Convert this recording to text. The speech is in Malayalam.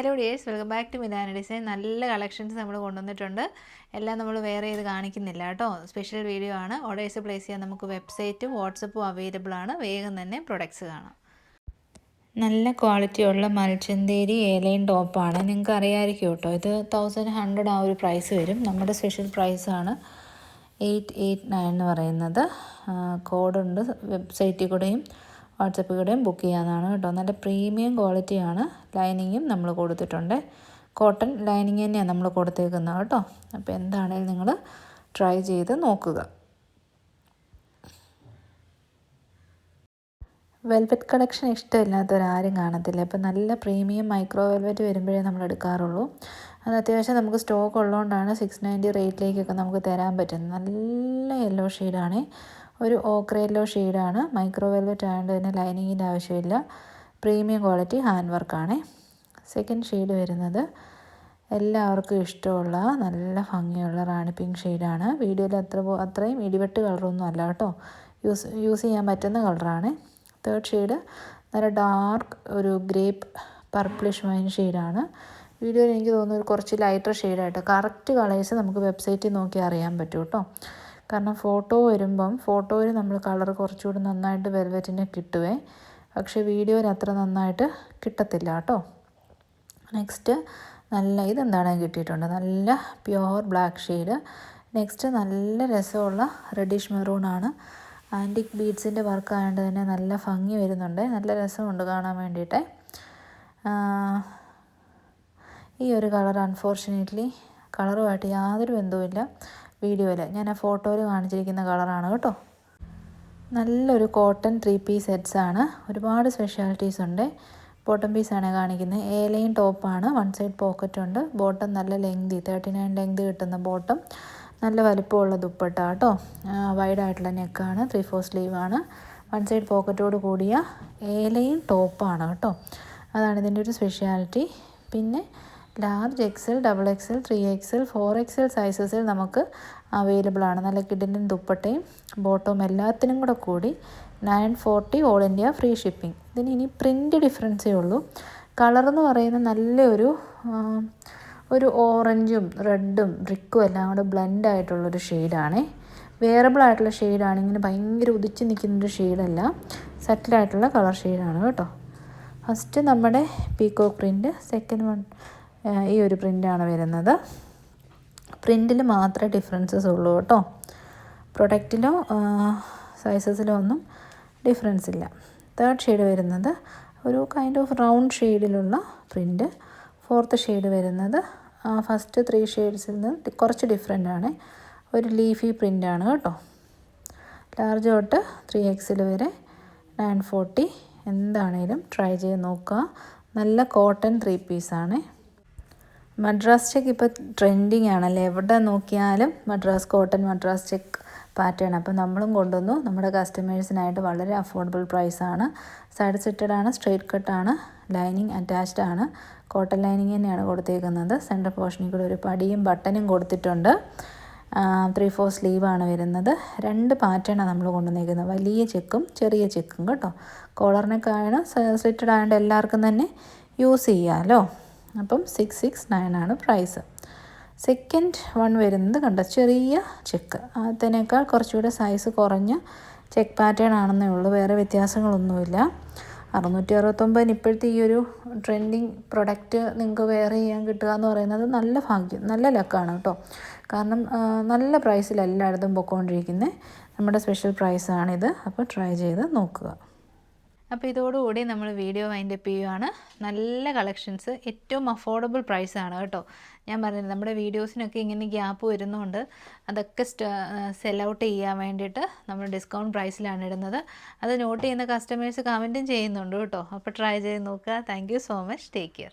Hello dears, welcome back to Milana design. നല്ല കളക്ഷൻസ് നമ്മൾ കൊണ്ടുവന്നിട്ടുണ്ട്. എല്ലാം നമ്മൾ വേറെ ചെയ്ത് കാണിക്കുന്നില്ല കേട്ടോ. സ്പെഷ്യൽ വീഡിയോ ആണ്. ഓർഡേഴ്സ് പ്ലേസ് ചെയ്യാൻ നമുക്ക് വെബ്സൈറ്റും വാട്സപ്പും അവൈലബിൾ ആണ്. വേഗം തന്നെ പ്രൊഡക്ട്സ് കാണാം. നല്ല ക്വാളിറ്റിയുള്ള മൽച്ചന്തേരി ഏലൈൻ ടോപ്പാണ്. നിങ്ങൾക്ക് അറിയാമായിരിക്കും കേട്ടോ. ഇത് 1100 ആ ഒരു പ്രൈസ് വരും. നമ്മുടെ സ്പെഷ്യൽ പ്രൈസാണ് 889 എന്ന് പറയുന്നത്. കോഡുണ്ട്. വെബ്സൈറ്റിൽ കൂടെയും വാട്സപ്പിൽ കൂടെയും ബുക്ക് ചെയ്യാവുന്നതാണ് കേട്ടോ. നല്ല പ്രീമിയം ക്വാളിറ്റിയാണ്. ലൈനിങ്ങും നമ്മൾ കൊടുത്തിട്ടുണ്ട്. കോട്ടൺ ലൈനിങ് തന്നെയാണ് നമ്മൾ കൊടുത്തേക്കുന്നത് കേട്ടോ. അപ്പോൾ എന്താണേലും നിങ്ങൾ ട്രൈ ചെയ്ത് നോക്കുക. വെൽവെറ്റ് കളക്ഷൻ ഇഷ്ടമില്ലാത്തവരാരും കാണത്തില്ല. അപ്പോൾ നല്ല പ്രീമിയം മൈക്രോ വെൽവെറ്റ് വരുമ്പോഴേ നമ്മൾ എടുക്കാറുള്ളൂ. അത് അത്യാവശ്യം നമുക്ക് സ്റ്റോക്ക് ഉള്ളതുകൊണ്ടാണ് 690 റേറ്റിലേക്കൊക്കെ നമുക്ക് തരാൻ പറ്റുന്നത്. നല്ല യെല്ലോ ഷെയ്ഡാണ്. ഒരു ഓക്ര യെല്ലോ ഷെയ്ഡാണ്. മൈക്രോ വെൽവെറ്റ് ആയതുകൊണ്ട് തന്നെ ലൈനിങ്ങിൻ്റെ ആവശ്യമില്ല. പ്രീമിയം ക്വാളിറ്റി ഹാൻഡ് വർക്കാണ്. സെക്കൻഡ് ഷെയ്ഡ് വരുന്നത് എല്ലാവർക്കും ഇഷ്ടമുള്ള നല്ല ഭംഗിയുള്ള റാണി പിങ്ക് ഷെയ്ഡാണ്. വീഡിയോയിൽ അത്രയും ഇടിവെട്ട് കളറൊന്നും അല്ല കേട്ടോ. യൂസ് ചെയ്യാൻ പറ്റുന്ന കളറാണ്. തേർഡ് ഷെയ്ഡ് നല്ല ഡാർക്ക് ഒരു ഗ്രേപ്പ് പർപ്പിളിഷ് വൈൻ ഷെയ്ഡാണ്. വീഡിയോയിൽ എനിക്ക് തോന്നുന്നു ഒരു കുറച്ച് ലൈറ്റർ ഷെയ്ഡായിട്ട്. കറക്റ്റ് കളേഴ്സ് നമുക്ക് വെബ്സൈറ്റിൽ നോക്കി അറിയാൻ പറ്റും കേട്ടോ. കാരണം ഫോട്ടോയിൽ നമ്മൾ കളർ കുറച്ചുകൂടി നന്നായിട്ട് വെൽവെറ്റിനെ കിട്ടുവേ. പക്ഷേ വീഡിയോയിൽ അത്ര നന്നായിട്ട് കിട്ടത്തില്ല കേട്ടോ. നെക്സ്റ്റ് ഇതെന്താണ് കിട്ടിയിട്ടുണ്ട്. നല്ല പ്യുവർ ബ്ലാക്ക് ഷെയ്ഡ്. നെക്സ്റ്റ് നല്ല രസമുള്ള റെഡിഷ് മെറൂണാണ്. ആൻറ്റിക് ബീഡ്സിൻ്റെ വർക്ക് ആയതുകൊണ്ട് തന്നെ നല്ല ഭംഗി വരുന്നുണ്ട്. നല്ല രസമുണ്ട് കാണാൻ വേണ്ടിയിട്ട്. ഈ ഒരു കളർ അൺഫോർച്ചുനേറ്റ്ലി കളറുമായിട്ട് യാതൊരു ബന്ധവുമില്ല വീഡിയോയിൽ. ഞാൻ ആ ഫോട്ടോയിൽ കാണിച്ചിരിക്കുന്ന കളറാണ് കേട്ടോ. നല്ലൊരു കോട്ടൺ 3 പീസ് സെറ്റ്സാണ്. ഒരുപാട് സ്പെഷ്യാലിറ്റീസ് ഉണ്ട്. ബോട്ടം പീസാണ് കാണിക്കുന്നത്. ഏലൈൻ ടോപ്പാണ്. 1 സൈഡ് പോക്കറ്റ് ഉണ്ട്. ബോട്ടം നല്ല ലെങ്തി 39 ലെങ്ത് കിട്ടുന്ന ബോട്ടം. നല്ല വലുപ്പമുള്ള ദുപ്പട്ട കേട്ടോ. വൈഡായിട്ടുള്ള നെക്കാണ്. 3/4 സ്ലീവാണ്. 1 സൈഡ് പോക്കറ്റോട് കൂടിയ ഏലൈൻ ടോപ്പാണ് കേട്ടോ. അതാണ് ഇതിൻ്റെ ഒരു സ്പെഷ്യാലിറ്റി. പിന്നെ large XL, XXL, 3XL, 4XL സൈസസിൽ നമുക്ക് അവൈലബിൾ ആണ്. നല്ല കിഡിലും ദുപ്പട്ടയും ബോട്ടവും എല്ലാത്തിനും കൂടി 940 ഓൾ ഇന്ത്യ ഫ്രീ ഷിപ്പിംഗ്. ഇതിന് ഇനി പ്രിൻ്റ് ഡിഫറൻസേ ഉള്ളൂ. കളറെന്ന് പറയുന്നത് നല്ലൊരു ഓറഞ്ചും റെഡും ബ്രിക്കും എല്ലാം കൂടെ ബ്ലെൻഡായിട്ടുള്ളൊരു ഷെയ്ഡാണേ. വേറബിൾ ആയിട്ടുള്ള ഷെയ്ഡാണ്. ഇങ്ങനെ ഭയങ്കര ഉദിച്ച് നിൽക്കുന്നൊരു ഷെയ്ഡല്ല. സെറ്റിലായിട്ടുള്ള കളർ ഷെയ്ഡാണ് കേട്ടോ. ഫസ്റ്റ് നമ്മുടെ പീക്കോക്ക് പ്രിൻറ്റ്. സെക്കൻഡ് വൺ ഈ ഒരു പ്രിൻ്റാണ് വരുന്നത്. പ്രിൻറ്റിൽ മാത്രമേ ഡിഫറൻസസ് ഉള്ളൂ കേട്ടോ. പ്രൊഡക്റ്റിലോ സൈസസിലോ ഒന്നും ഡിഫറൻസ് ഇല്ല. തേർഡ് ഷെയ്ഡ് വരുന്നത് ഒരു കൈൻഡ് ഓഫ് റൗണ്ട് ഷെയ്ഡിലുള്ള പ്രിൻറ്റ്. ഫോർത്ത് ഷെയ്ഡ് വരുന്നത് ഫസ്റ്റ് 3 ഷെയ്ഡ്സിൽ നിന്ന് കുറച്ച് ഡിഫറെൻ്റ് ആണ്. ഒരു ലീഫി പ്രിൻ്റാണ് കേട്ടോ. ലാർജ് തൊട്ട് 3XL വരെ 940. എന്താണേലും ട്രൈ ചെയ്ത് നോക്കുക. നല്ല കോട്ടൺ 3 പീസാണ്. മദ്രാസ് ചെക്ക് ഇപ്പോൾ ട്രെൻഡിങ് ആണല്ലേ. എവിടെ നോക്കിയാലും മദ്രാസ് ചെക്ക് പാറ്റേൺ. അപ്പോൾ നമ്മളും കൊണ്ടുവന്നു നമ്മുടെ കസ്റ്റമേഴ്സിനായിട്ട്. വളരെ അഫോർഡബിൾ പ്രൈസാണ്. സൈഡ് സെറ്റഡ് ആണ്. സ്ട്രെയിറ്റ് കട്ടാണ്. ലൈനിങ് അറ്റാച്ച്ഡ് ആണ്. കോട്ടൺ ലൈനിങ് തന്നെയാണ് കൊടുത്തേക്കുന്നത്. സെൻറ്റർ പോർഷനിൽ കൂടെ ഒരു പടിയും ബട്ടനും കൊടുത്തിട്ടുണ്ട്. 3/4 സ്ലീവാണ് വരുന്നത്. 2 പാറ്റേണാണ് നമ്മൾ കൊണ്ടുവന്നേക്കുന്നത്. വലിയ ചെക്കും ചെറിയ ചെക്കും കേട്ടോ. കോളറിനൊക്കെയാണ് സ്ലിറ്റഡ് ആയതുകൊണ്ട് എല്ലാവർക്കും തന്നെ യൂസ് ചെയ്യാമല്ലോ. അപ്പം 669 ആണ് പ്രൈസ്. സെക്കൻഡ് വൺ വരുന്നത് കണ്ടോ, ചെറിയ ചെക്ക്. അതിനേക്കാൾ കുറച്ചുകൂടെ സൈസ് കുറഞ്ഞ ചെക്ക് പാറ്റേൺ ആണെന്നേ ഉള്ളൂ. വേറെ വ്യത്യാസങ്ങളൊന്നുമില്ല. 669 ഇപ്പോഴത്തെ ഈ ഒരു ട്രെൻഡിങ് പ്രൊഡക്റ്റ് നിങ്ങൾക്ക് വെയർ ചെയ്യാൻ കിട്ടുക എന്ന് പറയുന്നത് നല്ല ഭാഗ്യം, നല്ല ലക്കാണ് കേട്ടോ. കാരണം നല്ല പ്രൈസിൽ എല്ലായിടത്തും പൊയ്ക്കൊണ്ടിരിക്കുന്നത്. നമ്മുടെ സ്പെഷ്യൽ പ്രൈസാണിത്. അപ്പോൾ ട്രൈ ചെയ്ത് നോക്കുക. അപ്പോൾ ഇതോടുകൂടി നമ്മൾ വീഡിയോ വൈൻഡപ്പ് ചെയ്യുകയാണ്. നല്ല കളക്ഷൻസ്, ഏറ്റവും അഫോർഡബിൾ പ്രൈസാണ് കേട്ടോ. ഞാൻ പറഞ്ഞത് നമ്മുടെ വീഡിയോസിനൊക്കെ ഇങ്ങനെ ഗ്യാപ്പ് വരുന്നതുകൊണ്ട് അതൊക്കെ സെൽ ഔട്ട് ചെയ്യാൻ വേണ്ടിയിട്ട് നമ്മൾ ഡിസ്കൗണ്ട് പ്രൈസിലാണ് ഇടുന്നത്. അത് നോട്ട് ചെയ്യുന്ന കസ്റ്റമേഴ്സ് കമൻറ്റും ചെയ്യുന്നുണ്ട് കേട്ടോ. അപ്പോൾ ട്രൈ ചെയ്ത് നോക്കുക. Thank you so much. Take care.